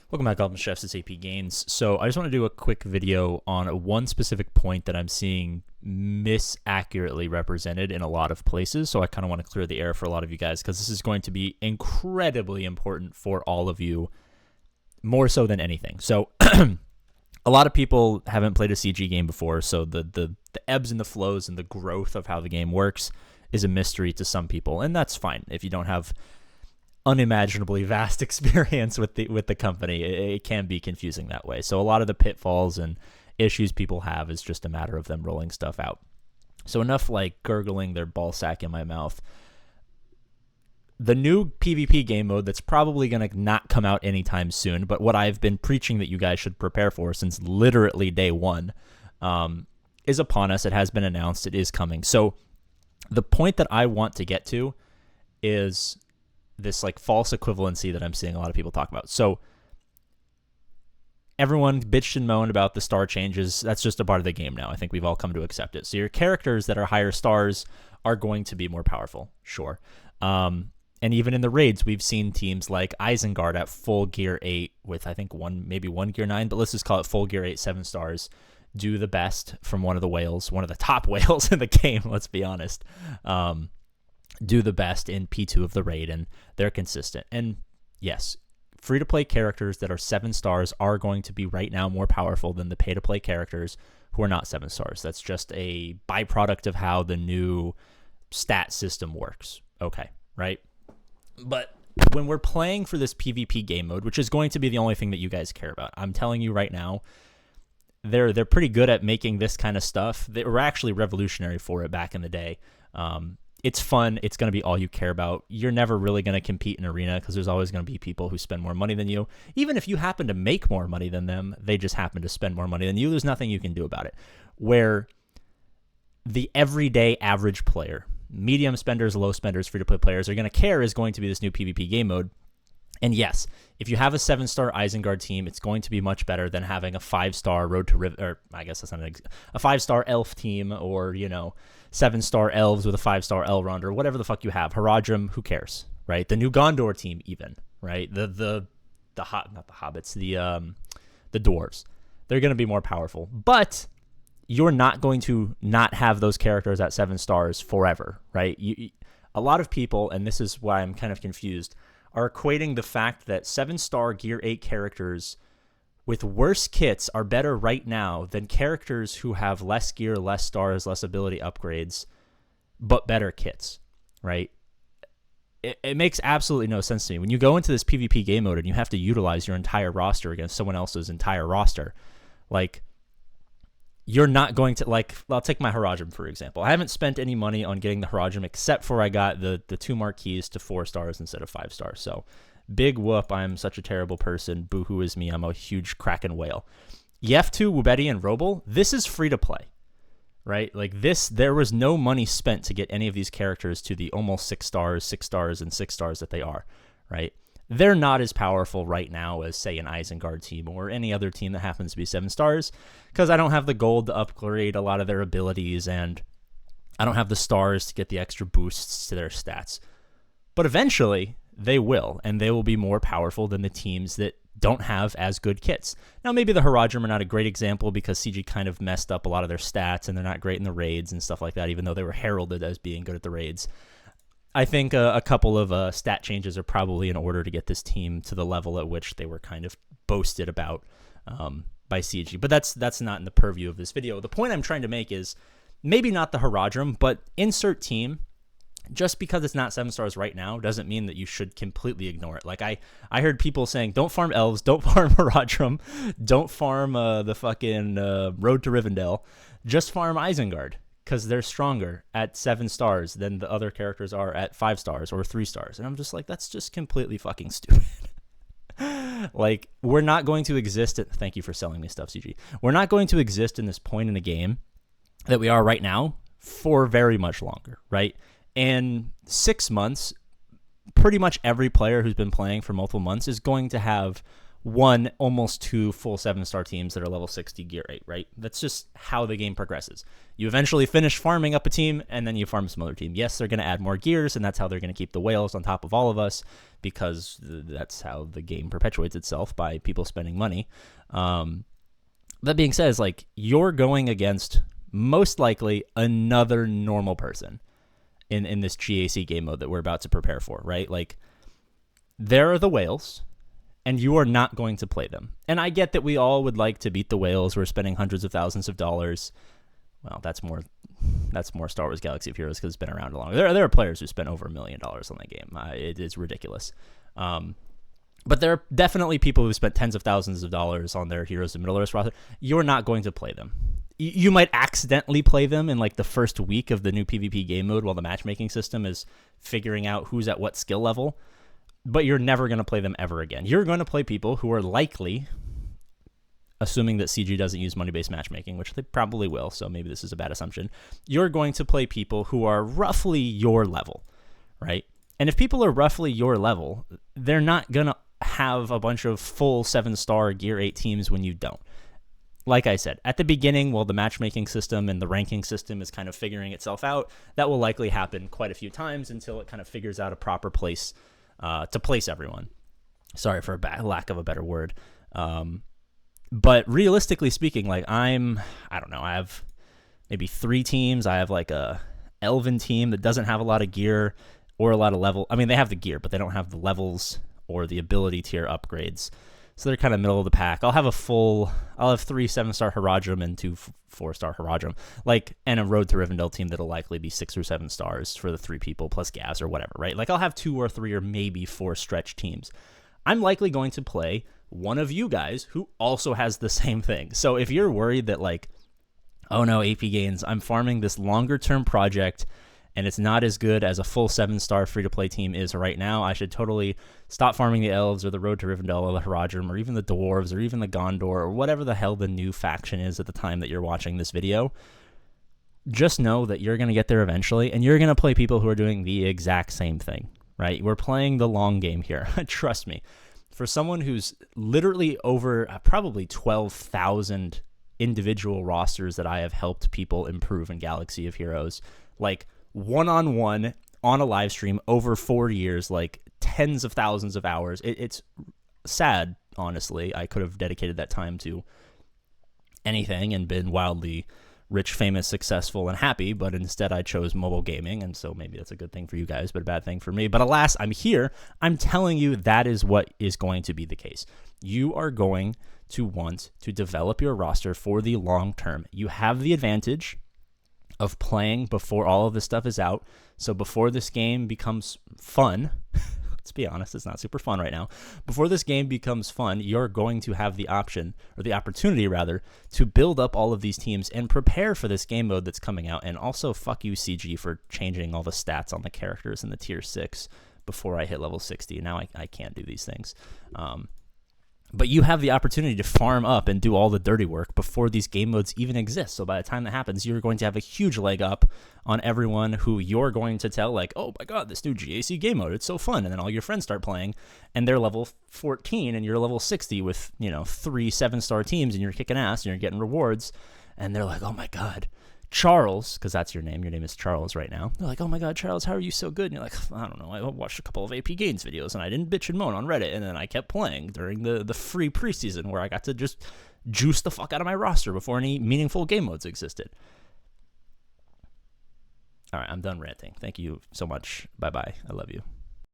Welcome back, Alvin Chefs. It's APGAINS. So I just want to do a quick video on one specific point that I'm seeing misaccurately represented in a lot of places. So I kind of want to clear the air for a lot of you guys because this is going to be incredibly important for all of you, more so than anything. So a lot of people haven't played a CG game before, so the ebbs and the flows and the growth of how the game works is a mystery to some people, and that's fine if you don't have unimaginably vast experience with the company. It can be confusing that way. So a lot of the pitfalls and issues people have is just a matter of them rolling stuff out. So enough like gurgling their ball sack in my mouth. The new PvP game mode that's probably going to not come out anytime soon, but what I've been preaching that you guys should prepare for since literally day one, is upon us. It has been announced. It is coming. So the point that I want to get to is this like false equivalency that I'm seeing a lot of people talk about. So everyone bitched and moaned about the star changes. That's just a part of the game now. I think we've all come to accept it. So your characters that are higher stars are going to be more powerful. Sure. And even in the raids, we've seen teams like Isengard at full gear 8 with, I think, maybe one gear 9, but let's just call it full gear 8, 7 stars, do the best from one of the top whales in the game, let's be honest. Do the best in P2 of the raid, and they're consistent. And yes, free-to-play characters that are 7 stars are going to be right now more powerful than the pay-to-play characters who are not 7 stars. That's just a byproduct of how the new stat system works. Okay, right? But when we're playing for this PvP game mode, which is going to be the only thing that you guys care about, I'm telling you right now, they're pretty good at making this kind of stuff. They were actually revolutionary for it back in the day. It's fun. It's going to be all you care about. You're never really going to compete in arena because there's always going to be people who spend more money than you. Even if you happen to make more money than them, they just happen to spend more money than you. There's nothing you can do about it. Where the everyday average player, medium spenders, low spenders, free-to-play players are going to care is going to be this new PvP game mode. And yes, if you have a 7-star Isengard team, it's going to be much better than having a 5-star Road to Riven, or I guess that's not a 5-star Elf team, or 7-star Elves with a 5-star Elrond, or whatever the fuck you have. Haradrim, who cares, right? The new Gondor team, even, right? Not the hobbits, the dwarves. They're going to be more powerful, but you're not going to not have those characters at 7 stars forever, right? A lot of people, and this is why I'm kind of confused, are equating the fact that 7-star Gear 8 characters with worse kits are better right now than characters who have less gear, less stars, less ability upgrades, but better kits, right? It makes absolutely no sense to me. When you go into this PvP game mode and you have to utilize your entire roster against someone else's entire roster, like, you're not going to, like, I'll take my Haradrim, for example. I haven't spent any money on getting the Haradrim except for I got the 2 marquees to 4 stars instead of 5 stars. So big whoop, I'm such a terrible person. Boo-hoo is me. I'm a huge Kraken whale. Yef2, Wubedi, and Roble, this is free to play, right? Like this, there was no money spent to get any of these characters to the almost 6 stars, and 6 stars that they are, right? They're not as powerful right now as, say, an Isengard team or any other team that happens to be 7 stars because I don't have the gold to upgrade a lot of their abilities and I don't have the stars to get the extra boosts to their stats. But eventually, they will, and they will be more powerful than the teams that don't have as good kits. Now, maybe the Haradrim are not a great example because CG kind of messed up a lot of their stats and they're not great in the raids and stuff like that, even though they were heralded as being good at the raids. I think a couple of stat changes are probably in order to get this team to the level at which they were kind of boasted about by CG. But that's not in the purview of this video. The point I'm trying to make is maybe not the Haradrim, but insert team. Just because it's not 7 stars right now doesn't mean that you should completely ignore it. Like I heard people saying, don't farm Elves, don't farm Haradrim, don't farm the fucking Road to Rivendell, just farm Isengard. Because they're stronger at 7 stars than the other characters are at 5 stars or 3 stars. And I'm just like, that's just completely fucking stupid. Like, we're not going to exist at... Thank you for selling me stuff, CG. We're not going to exist in this point in the game that we are right now for very much longer, right? In 6 months, pretty much every player who's been playing for multiple months is going to have one, almost two full 7-star teams that are level 60 gear 8, right? That's just how the game progresses. You eventually finish farming up a team, and then you farm some other team. Yes, they're going to add more gears, and that's how they're going to keep the whales on top of all of us, because that's how the game perpetuates itself, by people spending money. That being said, is like, you're going against most likely another normal person in this GAC game mode that we're about to prepare for, right? Like, there are the whales, and you are not going to play them. And I get that we all would like to beat the whales. We're spending hundreds of thousands of dollars. Well, that's more Star Wars Galaxy of Heroes, because it's been around a long. There are players who spent over $1 million on that game. It is ridiculous. But there are definitely people who spent tens of thousands of dollars on their Heroes of Middle-earth roster. You're not going to play them. You might accidentally play them in like the first week of the new PvP game mode while the matchmaking system is figuring out who's at what skill level. But you're never going to play them ever again. You're going to play people who are likely, assuming that CG doesn't use money-based matchmaking, which they probably will, so maybe this is a bad assumption, you're going to play people who are roughly your level, right? And if people are roughly your level, they're not going to have a bunch of full 7-star Gear 8 teams when you don't. Like I said, at the beginning, while the matchmaking system and the ranking system is kind of figuring itself out, that will likely happen quite a few times until it kind of figures out a proper place to place everyone. Sorry for lack of a better word. But realistically speaking, like, I don't know, I have maybe 3 teams. I have like a Elven team that doesn't have a lot of gear or a lot of level. I mean, they have the gear, but they don't have the levels or the ability tier upgrades. So they're kind of middle of the pack. I'll have 3 7-star Haradrim and 2 4-star Haradrim, and a Road to Rivendell team that'll likely be 6 or 7 stars for the 3 people plus gas or whatever, right? Like, I'll have 2 or 3 or maybe 4 stretch teams. I'm likely going to play one of you guys who also has the same thing. So if you're worried that, like, oh no, APGAINS, I'm farming this longer term project and it's not as good as a full 7-star free-to-play team is right now, I should totally stop farming the elves or the Road to Rivendell or the Haradrim or even the dwarves or even the Gondor or whatever the hell the new faction is at the time that you're watching this video. Just know that you're going to get there eventually, and you're going to play people who are doing the exact same thing, right? We're playing the long game here. Trust me. For someone who's literally over probably 12,000 individual rosters that I have helped people improve in Galaxy of Heroes, like, one-on-one on a live stream over 4 years, like tens of thousands of hours. It's sad, honestly. I could have dedicated that time to anything and been wildly rich, famous, successful, and happy, but instead I chose mobile gaming, and so maybe that's a good thing for you guys, but a bad thing for me. But alas, I'm here. I'm telling you that is what is going to be the case. You are going to want to develop your roster for the long term. You have the advantage of playing before all of this stuff is out. So before this game becomes fun, let's be honest, it's not super fun right now. Before this game becomes fun, you're going to have the option, or the opportunity rather, to build up all of these teams and prepare for this game mode that's coming out. And also, fuck you, CG, for changing all the stats on the characters in the tier 6 before I hit level 60. Now I can't do these things. But you have the opportunity to farm up and do all the dirty work before these game modes even exist. So by the time that happens, you're going to have a huge leg up on everyone who you're going to tell, like, oh my god, this new GAC game mode, it's so fun. And then all your friends start playing, and they're level 14, and you're level 60 with, 3 7-star teams, and you're kicking ass, and you're getting rewards. And they're like, oh my god, Charles, because that's your name is Charles right now. They're like, oh my god, Charles, how are you so good? And you're like, I don't know, I watched a couple of APGAINS videos and I didn't bitch and moan on Reddit, and then I kept playing during the free preseason where I got to just juice the fuck out of my roster before any meaningful game modes existed. All right, I'm done ranting. Thank you so much. Bye-bye. I love you.